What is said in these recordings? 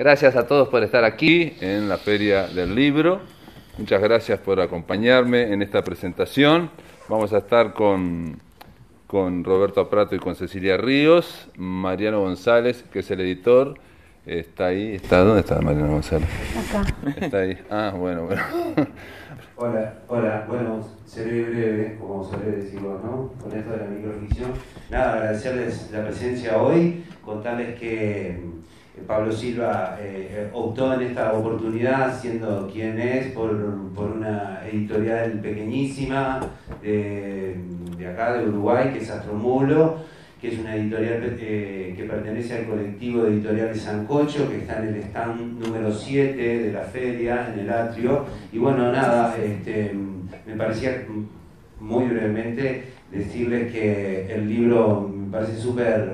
Gracias a todos por estar aquí en la Feria del Libro. Muchas gracias por acompañarme en esta presentación. Vamos a estar con Roberto Prato y con Cecilia Ríos. Mariano González, que es el editor, está ahí. ¿Dónde está Mariano González? Acá. Está ahí. Ah, bueno. Hola. Bueno, seré breve, como solés decirlo, ¿no? Con esto de la microficción. Nada, agradecerles la presencia hoy, contarles que Pablo Silva optó en esta oportunidad, siendo quien es, por una editorial pequeñísima de acá, de Uruguay, que es Astromulo, que es una editorial que pertenece al colectivo de editoriales Sancocho, que está en el stand número 7 de la feria, en el atrio. Y bueno, nada, me parecía muy brevemente decirles que el libro me parece súper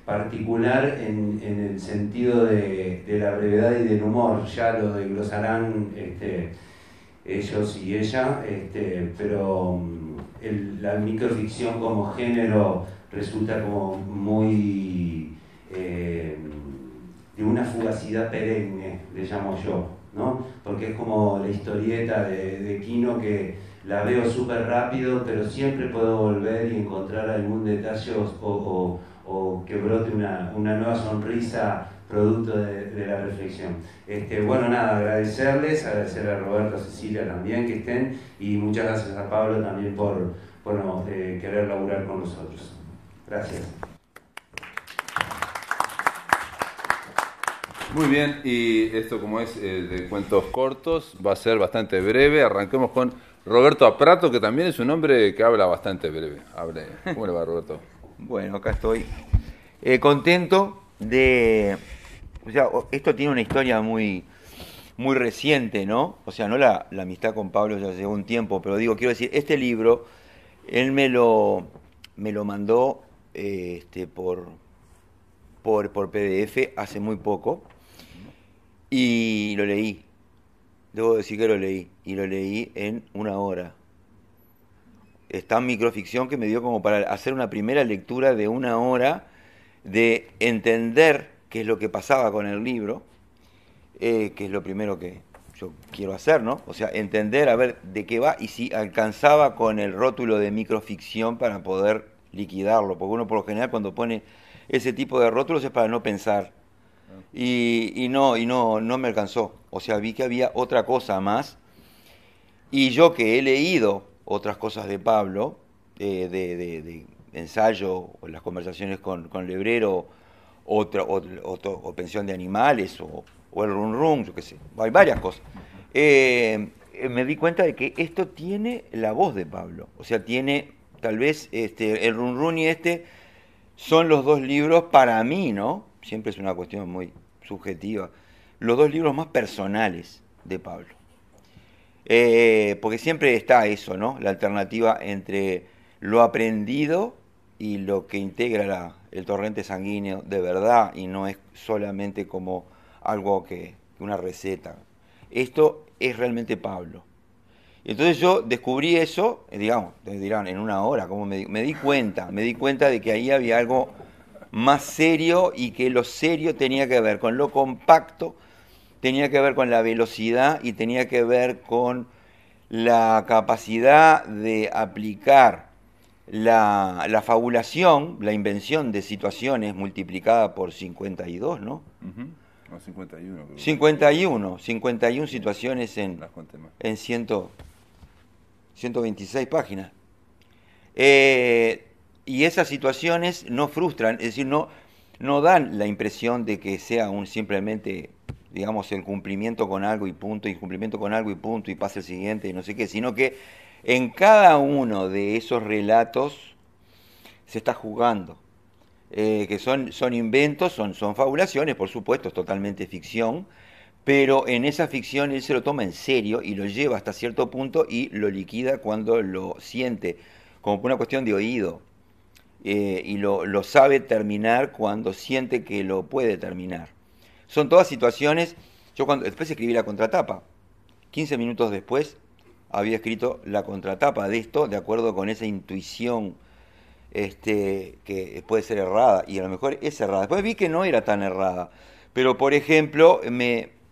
particular en el sentido de la brevedad y del humor. Ya lo desglosarán ellos y ella, pero la microficción como género resulta como muy de una fugacidad perenne, le llamo yo, ¿no? Porque es como la historieta de Quino, que la veo súper rápido, pero siempre puedo volver y encontrar algún detalle o que brote una nueva sonrisa producto de la reflexión. Bueno, nada, agradecer a Roberto, a Cecilia también que estén, y muchas gracias a Pablo también por querer laburar con nosotros. Gracias. Muy bien, y esto, como es de cuentos cortos, va a ser bastante breve. Arranquemos con Roberto Prato, que también es un hombre que habla bastante breve. ¿Cómo le va, Roberto? Bueno, acá estoy contento de... O sea, esto tiene una historia muy reciente, ¿no? O sea, no la amistad con Pablo ya lleva un tiempo, pero quiero decir, este libro, él me lo mandó por PDF hace muy poco y lo leí. Debo decir que lo leí, y lo leí en una hora. Está en microficción, que me dio como para hacer una primera lectura de una hora, de entender qué es lo que pasaba con el libro, que es lo primero que yo quiero hacer, ¿no? O sea, entender a ver de qué va y si alcanzaba con el rótulo de microficción para poder liquidarlo, porque uno por lo general cuando pone ese tipo de rótulos es para no pensar. Y no me alcanzó. O sea, vi que había otra cosa más. Y yo, que he leído otras cosas de Pablo, de ensayo, o las conversaciones con Lebrero, o Pensión de Animales, o el Run Run, yo qué sé, hay varias cosas. Me di cuenta de que esto tiene la voz de Pablo. O sea, tiene, tal vez, el Run Run y son los dos libros para mí, ¿no? Siempre es una cuestión muy subjetiva. Los dos libros más personales de Pablo. Porque siempre está eso, ¿no? La alternativa entre lo aprendido y lo que integra el torrente sanguíneo de verdad, y no es solamente como algo una receta. Esto es realmente Pablo. Entonces yo descubrí eso, digamos, dirán, en una hora, como me di cuenta de que ahí había algo más serio, y que lo serio tenía que ver con lo compacto, tenía que ver con la velocidad, y tenía que ver con la capacidad de aplicar la fabulación, la invención de situaciones multiplicada por 52, ¿no? Uh-huh. No, 51. Creo. 51 situaciones en 126 páginas. Y esas situaciones no frustran, es decir, no dan la impresión de que sea simplemente, digamos, el cumplimiento con algo y punto, y cumplimiento con algo y punto, y pasa el siguiente y no sé qué, sino que en cada uno de esos relatos se está jugando, que son inventos, son fabulaciones, por supuesto, es totalmente ficción, pero en esa ficción él se lo toma en serio y lo lleva hasta cierto punto y lo liquida cuando lo siente, como por una cuestión de oído. Y lo sabe terminar cuando siente que lo puede terminar. Son todas situaciones. Yo después escribí la contratapa. 15 minutos después había escrito la contratapa de esto, de acuerdo con esa intuición que puede ser errada, y a lo mejor es errada. Después vi que no era tan errada, Pero, por ejemplo,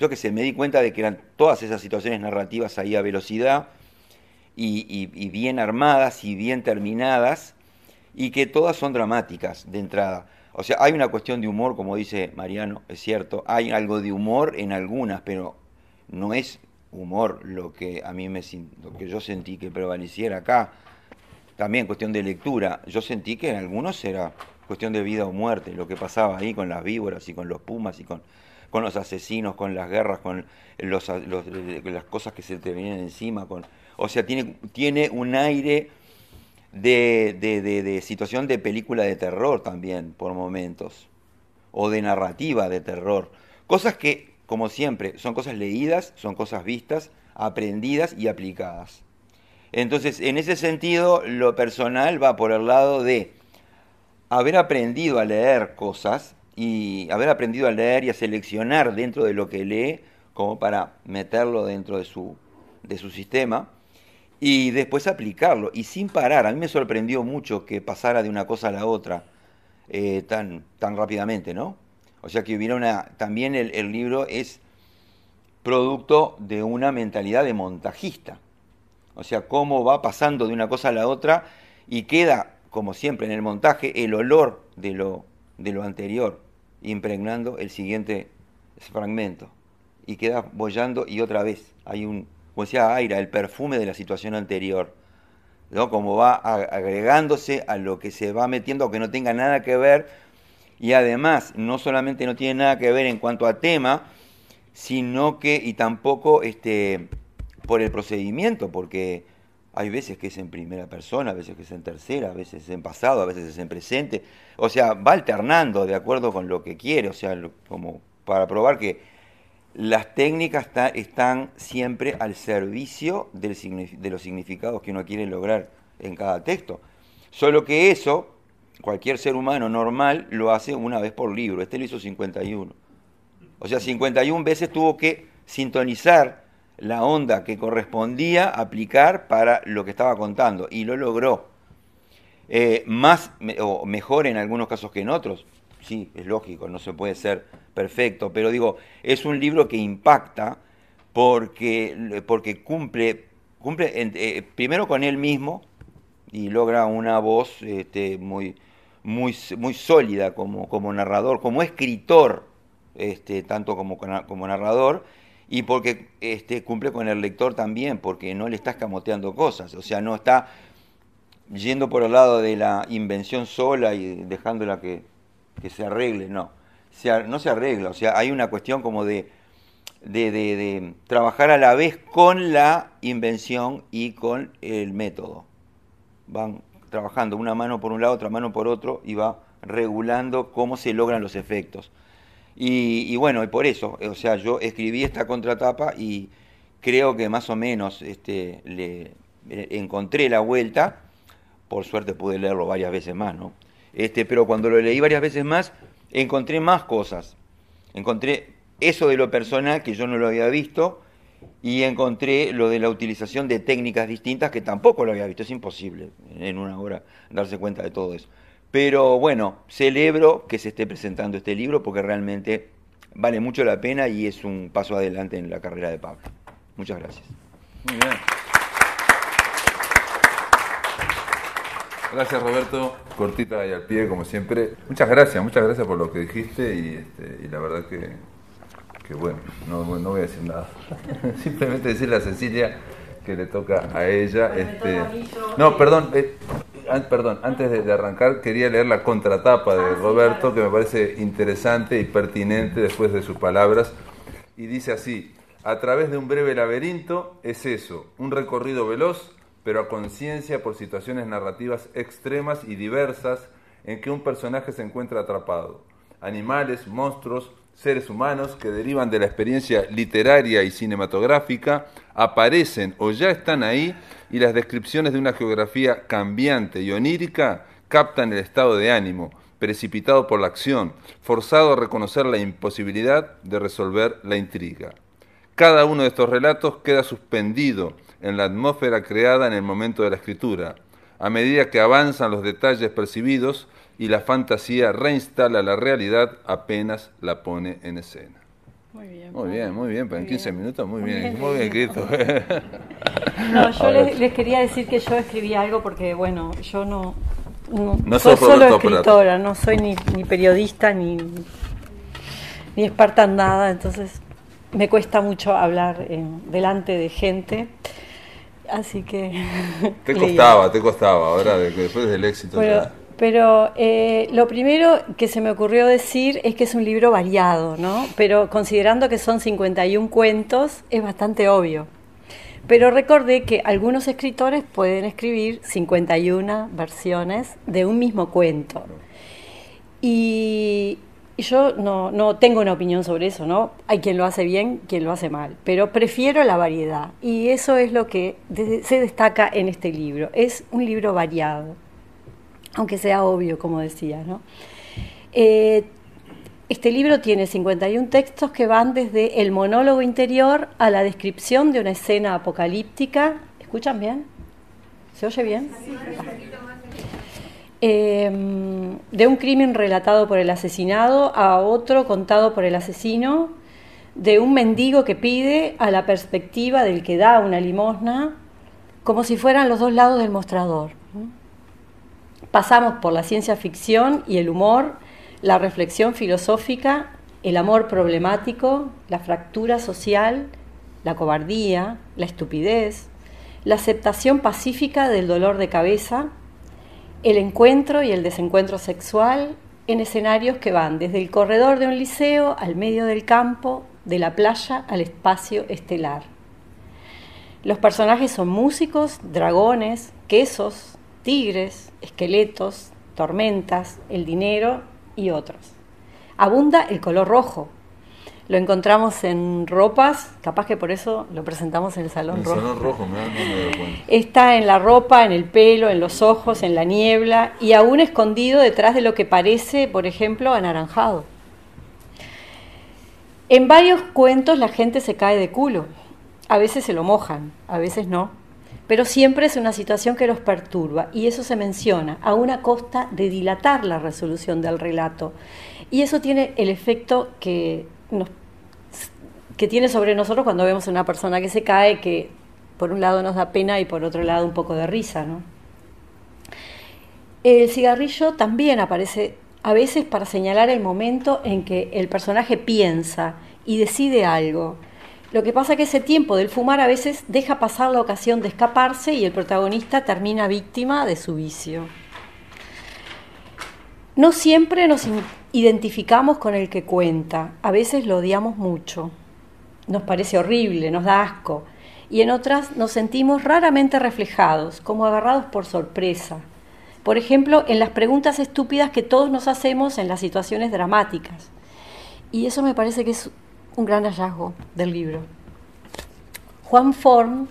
yo qué sé, me di cuenta de que eran todas esas situaciones narrativas ahí a velocidad y bien armadas y bien terminadas, y que todas son dramáticas de entrada. O sea, hay una cuestión de humor, como dice Mariano, es cierto, hay algo de humor en algunas, pero no es humor lo que a mí lo que yo sentí que prevaleciera acá. También cuestión de lectura, yo sentí que en algunos era cuestión de vida o muerte, lo que pasaba ahí con las víboras y con los pumas y con los asesinos, con las guerras, con las cosas que se te vienen encima. O sea, tiene un aire de situación de película de terror también, por momentos, o de narrativa de terror. Cosas que, como siempre, son cosas leídas, son cosas vistas, aprendidas y aplicadas. Entonces, en ese sentido, lo personal va por el lado de haber aprendido a leer cosas y haber aprendido a leer y a seleccionar dentro de lo que lee como para meterlo dentro de su sistema y después aplicarlo y sin parar. A mí me sorprendió mucho que pasara de una cosa a la otra tan rápidamente, ¿no? O sea que hubiera también el libro es producto de una mentalidad de montajista. O sea, cómo va pasando de una cosa a la otra y queda, como siempre en el montaje, el olor de lo anterior, impregnando el siguiente fragmento. Y queda bollando y otra vez. Hay como decía Aira, el perfume de la situación anterior, ¿no? Como va agregándose a lo que se va metiendo, aunque no tenga nada que ver. Y además, no solamente no tiene nada que ver en cuanto a tema, sino que, y tampoco por el procedimiento, porque hay veces que es en primera persona, a veces que es en tercera, a veces es en pasado, a veces es en presente. O sea, va alternando de acuerdo con lo que quiere, o sea, como para probar que las técnicas están siempre al servicio de los significados que uno quiere lograr en cada texto. Solo que eso, cualquier ser humano normal lo hace una vez por libro. Este lo hizo 51. O sea, 51 veces tuvo que sintonizar la onda que correspondía aplicar para lo que estaba contando. Y lo logró. O mejor en algunos casos que en otros. Sí, es lógico, no se puede ser perfecto. Pero digo, es un libro que impacta porque cumple primero con él mismo y logra una voz muy sólida como narrador, como escritor, tanto como narrador, y porque cumple con el lector también, porque no le está escamoteando cosas, o sea, no está yendo por el lado de la invención sola y dejándola que se arregle, no se arregla, o sea, hay una cuestión como de trabajar a la vez con la invención y con el método. Van trabajando una mano por un lado, otra mano por otro, y va regulando cómo se logran los efectos. Y bueno, y por eso, o sea, yo escribí esta contratapa y creo que más o menos le encontré la vuelta. Por suerte pude leerlo varias veces más, ¿no? Pero cuando lo leí varias veces más, encontré más cosas. Encontré eso de lo personal que yo no lo había visto, y encontré lo de la utilización de técnicas distintas que tampoco lo había visto. Es imposible en una hora darse cuenta de todo eso. Pero bueno, celebro que se esté presentando este libro porque realmente vale mucho la pena y es un paso adelante en la carrera de Pablo. Muchas gracias. Muy bien. Gracias, Roberto. Cortita y al pie, como siempre. Muchas gracias por lo que dijiste y la verdad que bueno, no voy a decir nada. Simplemente decirle a Cecilia que le toca a ella. No, perdón, antes de arrancar quería leer la contratapa de Roberto, que me parece interesante y pertinente después de sus palabras. Y dice así: a través de un breve laberinto es eso, un recorrido veloz, pero a conciencia por situaciones narrativas extremas y diversas en que un personaje se encuentra atrapado. Animales, monstruos, seres humanos que derivan de la experiencia literaria y cinematográfica aparecen o ya están ahí, y las descripciones de una geografía cambiante y onírica captan el estado de ánimo, precipitado por la acción, forzado a reconocer la imposibilidad de resolver la intriga. Cada uno de estos relatos queda suspendido en la atmósfera creada en el momento de la escritura. A medida que avanzan los detalles percibidos, y la fantasía reinstala la realidad apenas la pone en escena. Muy bien. Muy bien, pero en 15 minutos muy bien escrito. No, yo les quería decir que yo escribí algo porque, bueno, yo no soy sos solo Roberto escritora, Prato. no soy ni periodista ni experta en nada, entonces me cuesta mucho hablar delante de gente, así que... Te costaba, ahora después del éxito. Pero lo primero que se me ocurrió decir es que es un libro variado, ¿no? Pero considerando que son 51 cuentos, es bastante obvio. Pero recordé que algunos escritores pueden escribir 51 versiones de un mismo cuento. Y yo no tengo una opinión sobre eso, ¿no? Hay quien lo hace bien, quien lo hace mal, pero prefiero la variedad. Y eso es lo que se destaca en este libro. Es un libro variado, aunque sea obvio, como decía, ¿no? Este libro tiene 51 textos que van desde el monólogo interior a la descripción de una escena apocalíptica. ¿Escuchan bien? ¿Se oye bien? De un crimen relatado por el asesinado a otro contado por el asesino, de un mendigo que pide a la perspectiva del que da una limosna, como si fueran los dos lados del mostrador. Pasamos por la ciencia ficción y el humor, la reflexión filosófica, el amor problemático, la fractura social, la cobardía, la estupidez, la aceptación pacífica del dolor de cabeza, el encuentro y el desencuentro sexual en escenarios que van desde el corredor de un liceo al medio del campo, de la playa al espacio estelar. Los personajes son músicos, dragones, quesos, tigres, esqueletos, tormentas, el dinero y otros. Abunda el color rojo. Lo encontramos en ropas, capaz que por eso lo presentamos en el Salón Rojo. El Salón Rojo, no me doy cuenta. Está en la ropa, en el pelo, en los ojos, en la niebla y aún escondido detrás de lo que parece, por ejemplo, anaranjado. En varios cuentos la gente se cae de culo. A veces se lo mojan, a veces no. Pero siempre es una situación que los perturba y eso se menciona a una costa de dilatar la resolución del relato. Y eso tiene el efecto que tiene sobre nosotros cuando vemos a una persona que se cae, que por un lado nos da pena y por otro lado un poco de risa, ¿no? El cigarrillo también aparece a veces para señalar el momento en que el personaje piensa y decide algo. Lo que pasa es que ese tiempo del fumar a veces deja pasar la ocasión de escaparse y el protagonista termina víctima de su vicio. No siempre nos identificamos con el que cuenta, a veces lo odiamos mucho, nos parece horrible, nos da asco, y en otras nos sentimos raramente reflejados, como agarrados por sorpresa. Por ejemplo, en las preguntas estúpidas que todos nos hacemos en las situaciones dramáticas. Y eso me parece que es un gran hallazgo del libro. Juan Forn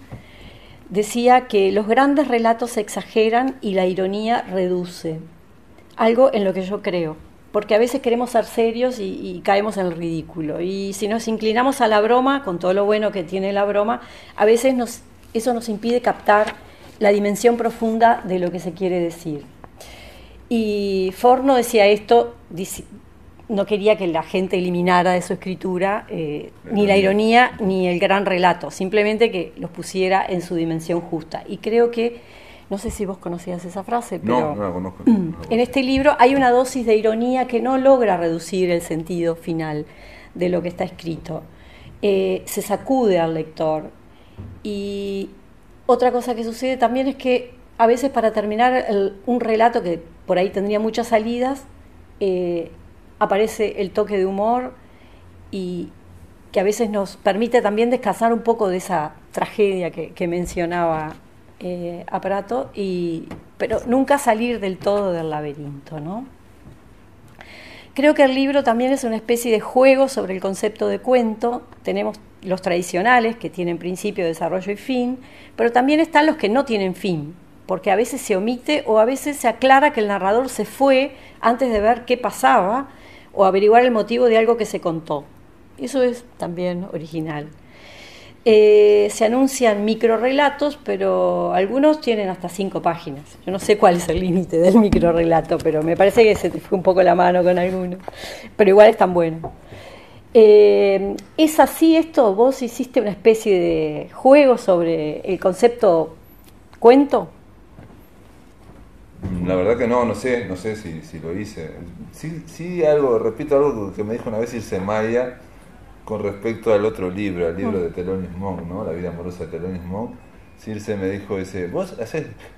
decía que los grandes relatos se exageran y la ironía reduce, algo en lo que yo creo, porque a veces queremos ser serios y caemos en el ridículo, y si nos inclinamos a la broma, con todo lo bueno que tiene la broma, a veces eso nos impide captar la dimensión profunda de lo que se quiere decir. Y Forn no decía esto, no quería que la gente eliminara de su escritura ni la ironía ni el gran relato, simplemente que los pusiera en su dimensión justa. Y creo que, no sé si vos conocías esa frase, pero no la conozco. En este libro hay una dosis de ironía que no logra reducir el sentido final de lo que está escrito. Se sacude al lector. Y otra cosa que sucede también es que a veces para terminar un relato que por ahí tendría muchas salidas, aparece el toque de humor y que a veces nos permite también descansar un poco de esa tragedia que mencionaba a Prato, pero nunca salir del todo del laberinto, ¿no? Creo que el libro también es una especie de juego sobre el concepto de cuento. Tenemos los tradicionales, que tienen principio, desarrollo y fin, pero también están los que no tienen fin, porque a veces se omite o a veces se aclara que el narrador se fue antes de ver qué pasaba o averiguar el motivo de algo que se contó. Eso es también original. Se anuncian microrrelatos, pero algunos tienen hasta 5 páginas. Yo no sé cuál es el límite del microrrelato, pero me parece que se te fue un poco la mano con algunos. Pero igual están buenos. ¿Es así esto? ¿Vos hiciste una especie de juego sobre el concepto cuento? La verdad que no sé si lo hice. Sí repito algo que me dijo una vez Ilse Maya con respecto al otro libro, al libro de Thelonious Monk, ¿no? La vida amorosa de Thelonious Monk. Ilse me dijo, vos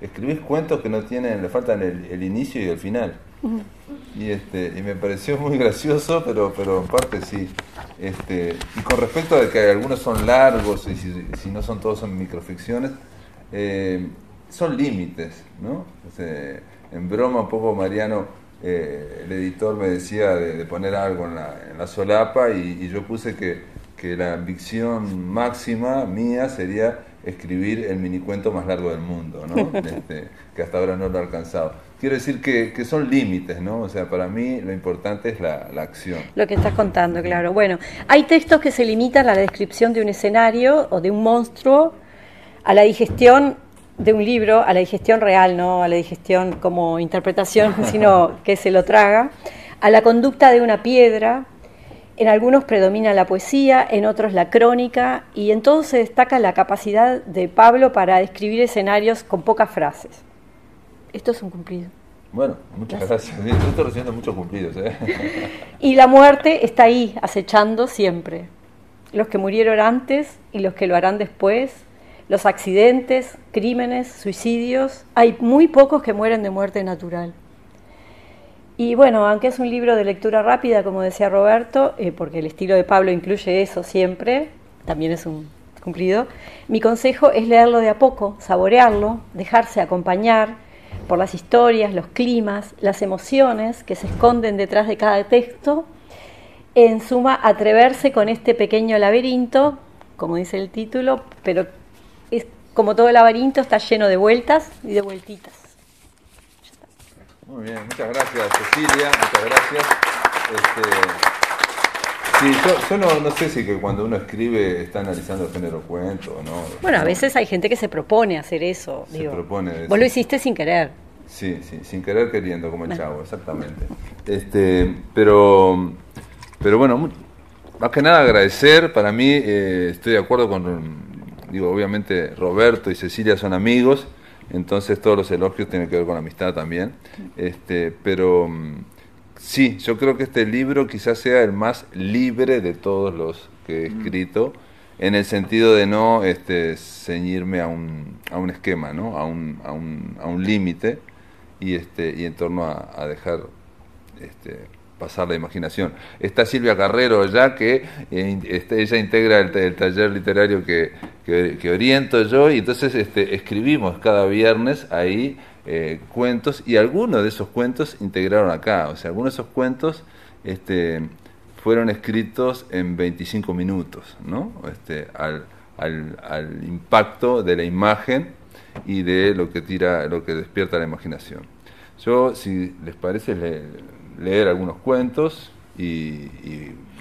escribís cuentos que no tienen, le faltan el inicio y el final. Y me pareció muy gracioso, pero en parte sí. Y con respecto a que algunos son largos y si no son todos son microficciones, son límites, ¿no? En broma un poco Mariano, el editor me decía de poner algo en la solapa y yo puse que la ambición máxima mía sería escribir el minicuento más largo del mundo, ¿no? Que hasta ahora no lo he alcanzado. Quiero decir que son límites, ¿no? O sea, para mí lo importante es la acción. Lo que estás contando, claro. Bueno, hay textos que se limitan a la descripción de un escenario o de un monstruo, a la digestión de un libro, a la digestión real, no a la digestión como interpretación, sino que se lo traga, a la conducta de una piedra. En algunos predomina la poesía, en otros la crónica, y en todos se destaca la capacidad de Pablo para describir escenarios con pocas frases. Esto es un cumplido. Bueno, muchas gracias. Yo estoy recibiendo muchos cumplidos, ¿eh? Y la muerte está ahí, acechando siempre. Los que murieron antes y los que lo harán después, los accidentes, crímenes, suicidios. Hay muy pocos que mueren de muerte natural. Y bueno, aunque es un libro de lectura rápida, como decía Roberto, porque el estilo de Pablo incluye eso siempre, también es un cumplido, mi consejo es leerlo de a poco, saborearlo, dejarse acompañar por las historias, los climas, las emociones que se esconden detrás de cada texto. En suma, atreverse con este pequeño laberinto, como dice el título, pero es como todo laberinto, está lleno de vueltas y de vueltitas. Muy bien, muchas gracias Cecilia, muchas gracias. Sí, yo no sé si que cuando uno escribe está analizando el género cuento o no. Bueno, a veces hay gente que se propone hacer eso. Vos lo hiciste sin querer. Sí, sin querer queriendo, como el Chavo, exactamente. Pero bueno, más que nada agradecer, para mí, estoy de acuerdo obviamente Roberto y Cecilia son amigos, entonces todos los elogios tienen que ver con la amistad también, pero sí, yo creo que este libro quizás sea el más libre de todos los que he escrito, en el sentido de no ceñirme a un esquema, ¿no? a un límite, y en torno a dejar pasar la imaginación. Está Silvia Carrero ya que ella integra el taller literario que oriento yo, y entonces escribimos cada viernes ahí cuentos, y algunos de esos cuentos integraron acá, o sea, algunos de esos cuentos fueron escritos en 25 minutos, ¿no? Al impacto de la imagen y de lo que despierta la imaginación. Yo, si les parece, leer algunos cuentos y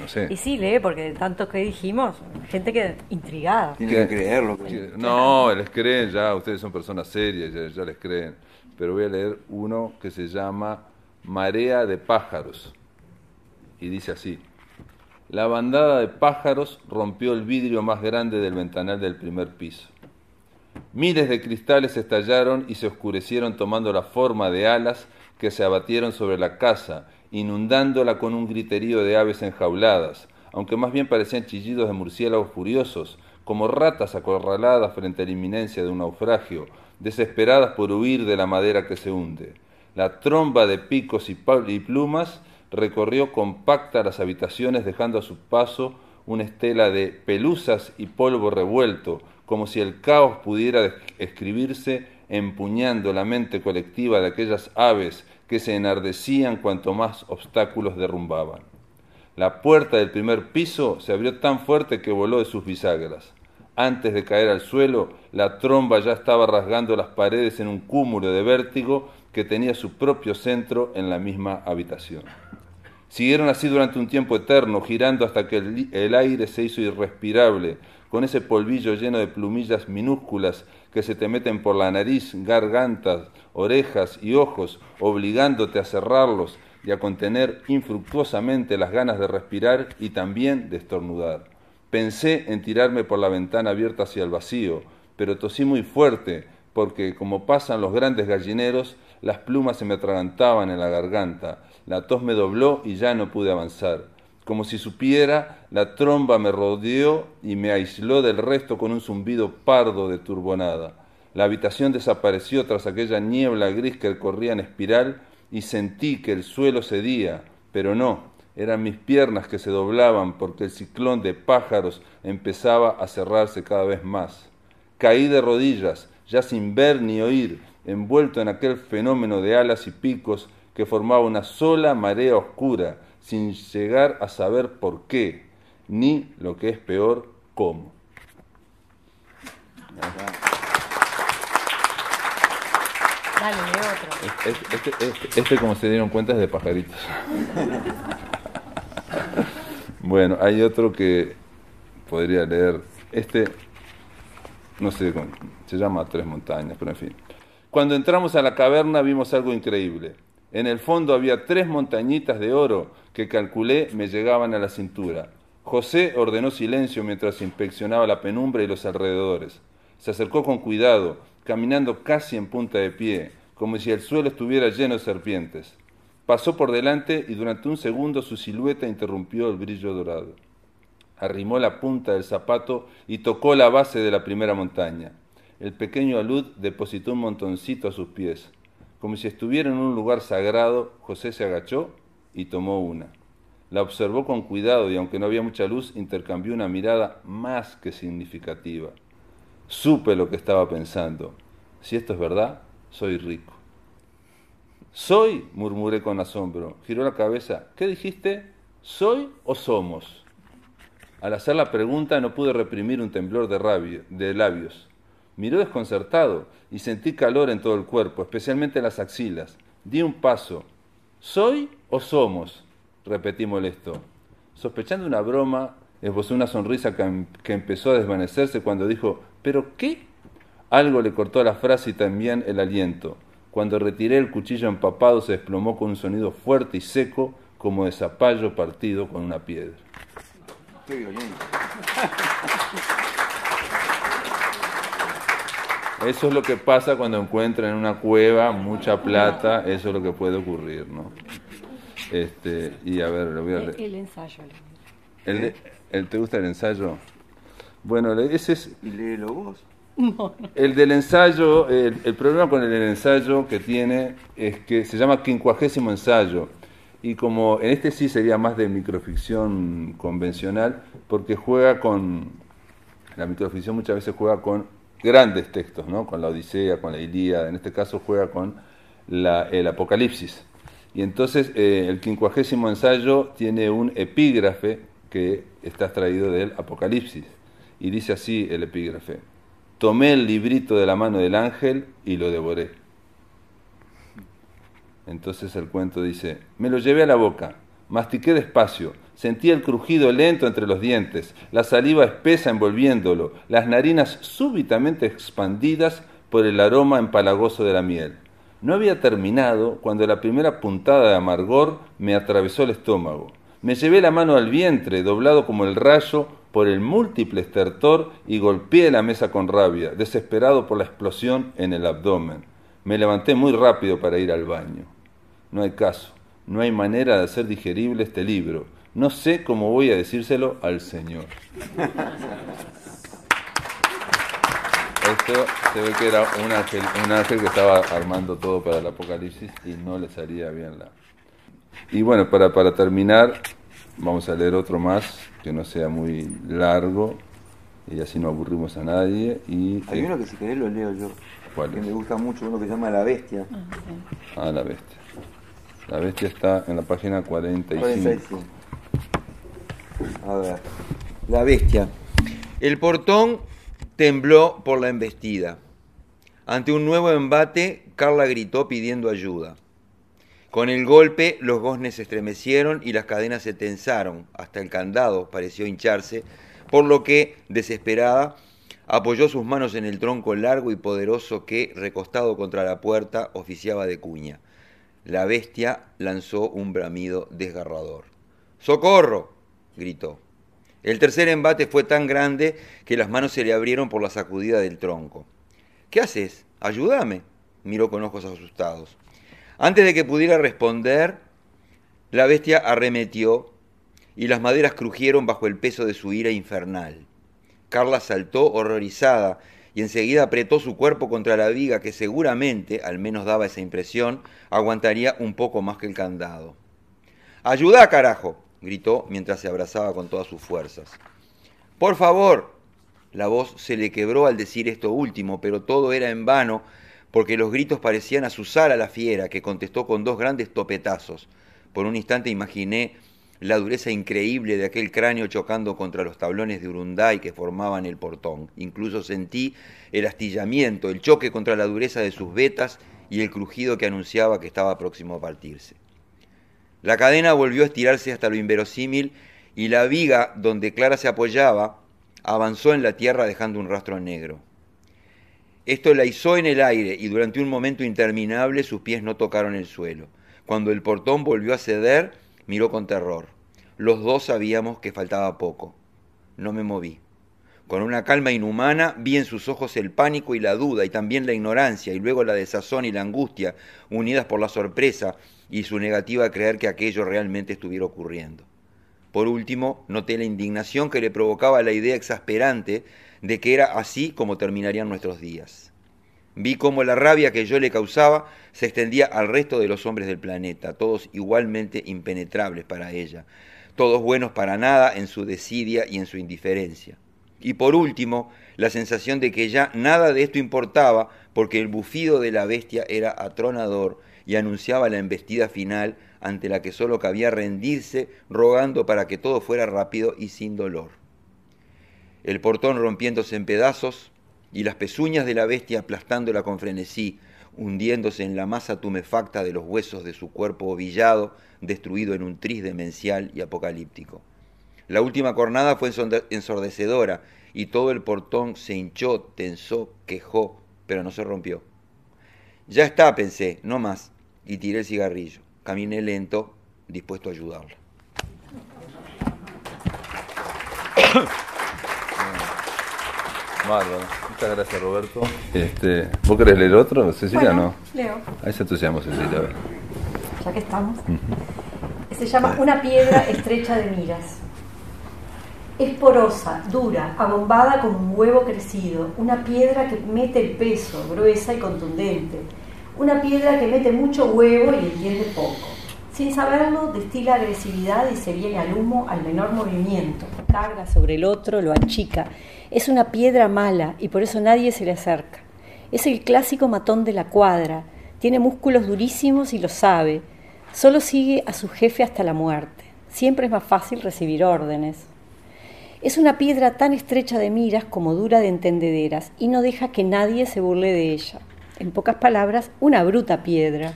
no sé. Y sí, lee, porque de tantos que dijimos, gente que intrigada. Tiene que creerlo. No, les creen ya, ustedes son personas serias, ya les creen. Pero voy a leer uno que se llama Marea de pájaros. Y dice así: la bandada de pájaros rompió el vidrio más grande del ventanal del primer piso. Miles de cristales estallaron y se oscurecieron tomando la forma de alas que se abatieron sobre la casa, inundándola con un griterío de aves enjauladas, aunque más bien parecían chillidos de murciélagos furiosos, como ratas acorraladas frente a la inminencia de un naufragio, desesperadas por huir de la madera que se hunde. La tromba de picos y plumas recorrió compacta las habitaciones, dejando a su paso una estela de pelusas y polvo revuelto, como si el caos pudiera escribirse empuñando la mente colectiva de aquellas aves que se enardecían cuanto más obstáculos derrumbaban. La puerta del primer piso se abrió tan fuerte que voló de sus bisagras. Antes de caer al suelo, la tromba ya estaba rasgando las paredes en un cúmulo de vértigo que tenía su propio centro en la misma habitación. Siguieron así durante un tiempo eterno, girando hasta que el aire se hizo irrespirable, con ese polvillo lleno de plumillas minúsculas que se te meten por la nariz, gargantas, orejas y ojos, obligándote a cerrarlos y a contener infructuosamente las ganas de respirar y también de estornudar. Pensé en tirarme por la ventana abierta hacia el vacío, pero tosí muy fuerte, porque, como pasan los grandes gallineros, las plumas se me atragantaban en la garganta. La tos me dobló y ya no pude avanzar. Como si supiera, la tromba me rodeó y me aisló del resto con un zumbido pardo de turbonada. La habitación desapareció tras aquella niebla gris que corría en espiral y sentí que el suelo cedía, pero no, eran mis piernas que se doblaban porque el ciclón de pájaros empezaba a cerrarse cada vez más. Caí de rodillas, ya sin ver ni oír, envuelto en aquel fenómeno de alas y picos que formaba una sola marea oscura, sin llegar a saber por qué, ni, lo que es peor, cómo. Dale, de otro. Este, como se dieron cuenta, es de pajaritos. Bueno, hay otro que podría leer. No sé, se llama Tres Montañas, pero en fin. Cuando entramos a la caverna vimos algo increíble. En el fondo había 3 montañitas de oro que calculé me llegaban a la cintura. José ordenó silencio mientras inspeccionaba la penumbra y los alrededores. Se acercó con cuidado, caminando casi en punta de pie, como si el suelo estuviera lleno de serpientes. Pasó por delante y durante un segundo su silueta interrumpió el brillo dorado. Arrimó la punta del zapato y tocó la base de la primera montaña. El pequeño alud depositó un montoncito a sus pies. Como si estuviera en un lugar sagrado, José se agachó y tomó una. La observó con cuidado y, aunque no había mucha luz, intercambió una mirada más que significativa. Supe lo que estaba pensando. Si esto es verdad, soy rico. «¿Soy?», murmuré con asombro. Giró la cabeza. «¿Qué dijiste? ¿Soy o somos?». Al hacer la pregunta no pude reprimir un temblor de labios. Miró desconcertado y sentí calor en todo el cuerpo, especialmente en las axilas. Di un paso. «¿Soy o somos?», repetí molesto. Sospechando una broma, esbozó una sonrisa que empezó a desvanecerse cuando dijo «¿Pero qué?». Algo le cortó la frase y también el aliento. Cuando retiré el cuchillo empapado se desplomó con un sonido fuerte y seco, como de zapallo partido con una piedra. ¡Qué violento! Eso es lo que pasa cuando encuentran en una cueva mucha plata, eso es lo que puede ocurrir, ¿no? Y a ver, lo voy a leer. El ensayo. ¿Te gusta el ensayo? Bueno, ese es... ¿Y léelo vos? No. El del ensayo, el problema con el ensayo que tiene es que se llama 50º ensayo. Y como en este sí sería más de microficción convencional, porque juega con... La microficción muchas veces juega con grandes textos, ¿no? Con la Odisea, con la Ilíada, en este caso juega con el Apocalipsis. Y entonces el 50º ensayo tiene un epígrafe que está extraído del Apocalipsis. Y dice así el epígrafe: «Tomé el librito de la mano del ángel y lo devoré». Entonces el cuento dice: «Me lo llevé a la boca, mastiqué despacio, sentí el crujido lento entre los dientes, la saliva espesa envolviéndolo, las narinas súbitamente expandidas por el aroma empalagoso de la miel. No había terminado cuando la primera puntada de amargor me atravesó el estómago. Me llevé la mano al vientre, doblado como el rayo por el múltiple estertor, y golpeé la mesa con rabia, desesperado por la explosión en el abdomen. Me levanté muy rápido para ir al baño. No hay caso, no hay manera de hacer digerible este libro. No sé cómo voy a decírselo al Señor». Esto se ve que era un ángel que estaba armando todo para el Apocalipsis y no le salía bien la... Y bueno, para terminar, vamos a leer otro más, que no sea muy largo, y así no aburrimos a nadie. Hay uno que si querés lo leo yo. ¿Cuál que es? me gusta mucho, uno que se llama La Bestia. Ah, La Bestia. La Bestia está en la página 45. 45. A ver. La Bestia. El portón tembló por la embestida. Ante un nuevo embate, Carla gritó pidiendo ayuda. Con el golpe, los goznes se estremecieron y las cadenas se tensaron, hasta el candado pareció hincharse, por lo que, desesperada, apoyó sus manos en el tronco largo y poderoso que, recostado contra la puerta, oficiaba de cuña. La bestia lanzó un bramido desgarrador. ¡Socorro!, gritó. El tercer embate fue tan grande que las manos se le abrieron por la sacudida del tronco. ¿Qué haces? ¡Ayúdame!, miró con ojos asustados. Antes de que pudiera responder, la bestia arremetió y las maderas crujieron bajo el peso de su ira infernal. Carla saltó horrorizada y enseguida apretó su cuerpo contra la viga que seguramente, al menos daba esa impresión, aguantaría un poco más que el candado. ¡Ayuda, carajo!, gritó mientras se abrazaba con todas sus fuerzas. ¡Por favor! La voz se le quebró al decir esto último, pero todo era en vano, porque los gritos parecían azuzar a la fiera, que contestó con 2 grandes topetazos. Por un instante imaginé la dureza increíble de aquel cráneo chocando contra los tablones de Urunday que formaban el portón. Incluso sentí el astillamiento, el choque contra la dureza de sus vetas y el crujido que anunciaba que estaba próximo a partirse. La cadena volvió a estirarse hasta lo inverosímil y la viga donde Clara se apoyaba avanzó en la tierra dejando un rastro negro. Esto la izó en el aire y durante un momento interminable sus pies no tocaron el suelo. Cuando el portón volvió a ceder, miró con terror. Los dos sabíamos que faltaba poco. No me moví. Con una calma inhumana vi en sus ojos el pánico y la duda y también la ignorancia y luego la desazón y la angustia unidas por la sorpresa y su negativa a creer que aquello realmente estuviera ocurriendo. Por último, noté la indignación que le provocaba la idea exasperante de que era así como terminarían nuestros días. Vi cómo la rabia que yo le causaba se extendía al resto de los hombres del planeta, todos igualmente impenetrables para ella, todos buenos para nada en su desidia y en su indiferencia. Y por último, la sensación de que ya nada de esto importaba porque el bufido de la bestia era atronador y anunciaba la embestida final ante la que solo cabía rendirse rogando para que todo fuera rápido y sin dolor. El portón rompiéndose en pedazos y las pezuñas de la bestia aplastándola con frenesí, hundiéndose en la masa tumefacta de los huesos de su cuerpo ovillado, destruido en un tris demencial y apocalíptico. La última cornada fue ensordecedora y todo el portón se hinchó, tensó, quejó, pero no se rompió. Ya está, pensé, no más, y tiré el cigarrillo. Caminé lento, dispuesto a ayudarla. Bárbaro. Muchas gracias, Roberto. ¿Vos querés leer otro, Cecilia? Bueno, No. leo. Ahí se entusiasma, Cecilia. A ver. Ya que estamos. Se llama Una piedra estrecha de miras. Es porosa, dura, abombada como un huevo crecido, una piedra que mete el peso, gruesa y contundente, una piedra que mete mucho huevo y entiende poco. Sin saberlo, destila agresividad y se viene al humo al menor movimiento. Carga sobre el otro, lo achica. Es una piedra mala y por eso nadie se le acerca. Es el clásico matón de la cuadra. Tiene músculos durísimos y lo sabe. Solo sigue a su jefe hasta la muerte. Siempre es más fácil recibir órdenes. Es una piedra tan estrecha de miras como dura de entendederas y no deja que nadie se burle de ella. En pocas palabras, una bruta piedra.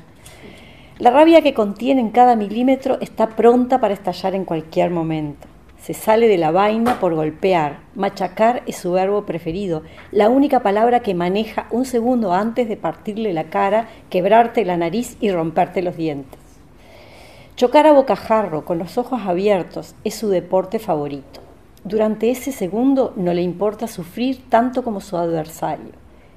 La rabia que contiene en cada milímetro está pronta para estallar en cualquier momento. Se sale de la vaina por golpear. Machacar es su verbo preferido, la única palabra que maneja un segundo antes de partirle la cara, quebrarte la nariz y romperte los dientes. Chocar a bocajarro, con los ojos abiertos, es su deporte favorito. Durante ese segundo no le importa sufrir tanto como su adversario.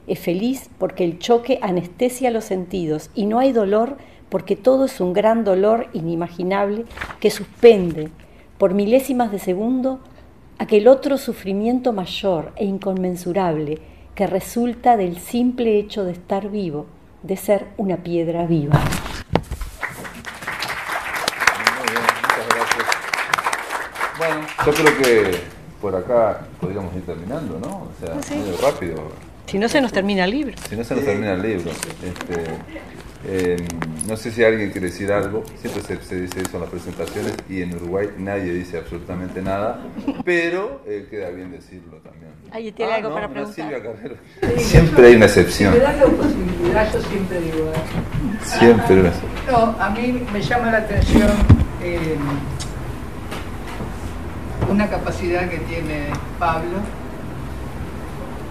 Es feliz porque el choque anestesia los sentidos y no hay dolor porque todo es un gran dolor inimaginable que suspende por milésimas de segundo aquel otro sufrimiento mayor e inconmensurable que resulta del simple hecho de estar vivo, de ser una piedra viva. Muy bien, muchas gracias. Bueno, yo creo que por acá podríamos ir terminando, ¿no? O sea, Sí. medio rápido. Si no se nos termina el libro. Si no se nos termina el libro. No sé si alguien quiere decir algo, siempre se dice eso en las presentaciones y en Uruguay nadie dice absolutamente nada, pero queda bien decirlo también. Ahí tiene algo no, para no, preguntar. Silvia Carrero. Siempre hay una excepción. Si me das la posibilidad, yo siempre digo. Siempre una excepción. No, a mí me llama la atención una capacidad que tiene Pablo,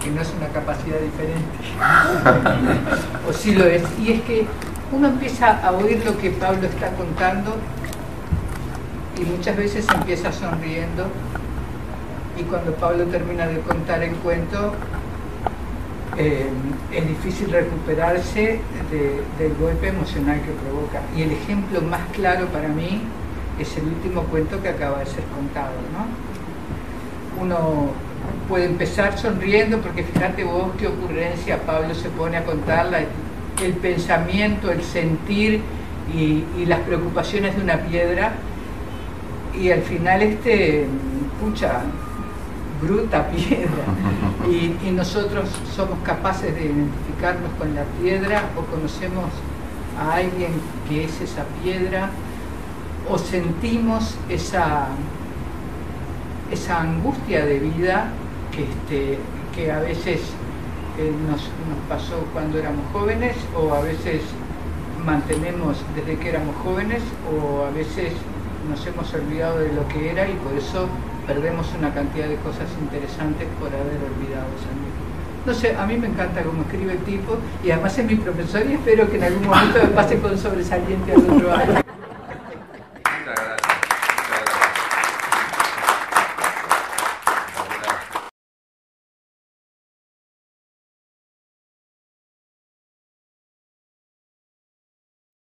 que no es una capacidad diferente, o sí lo es, y es que uno empieza a oír lo que Pablo está contando y muchas veces empieza sonriendo, y cuando Pablo termina de contar el cuento es difícil recuperarse del golpe emocional que provoca. Y el ejemplo más claro para mí es el último cuento que acaba de ser contado, ¿no? Uno puede empezar sonriendo porque fíjate vos qué ocurrencia Pablo se pone a contarla, el pensamiento, el sentir y las preocupaciones de una piedra, y al final pucha, bruta piedra, y nosotros somos capaces de identificarnos con la piedra, o conocemos a alguien que es esa piedra, o sentimos esa angustia de vida que a veces nos pasó cuando éramos jóvenes, o a veces mantenemos desde que éramos jóvenes, o a veces nos hemos olvidado de lo que era y por eso perdemos una cantidad de cosas interesantes por haber olvidado esa misma. No sé, a mí me encanta cómo escribe el tipo, y además es mi profesor y espero que en algún momento me pase con sobresaliente al otro año.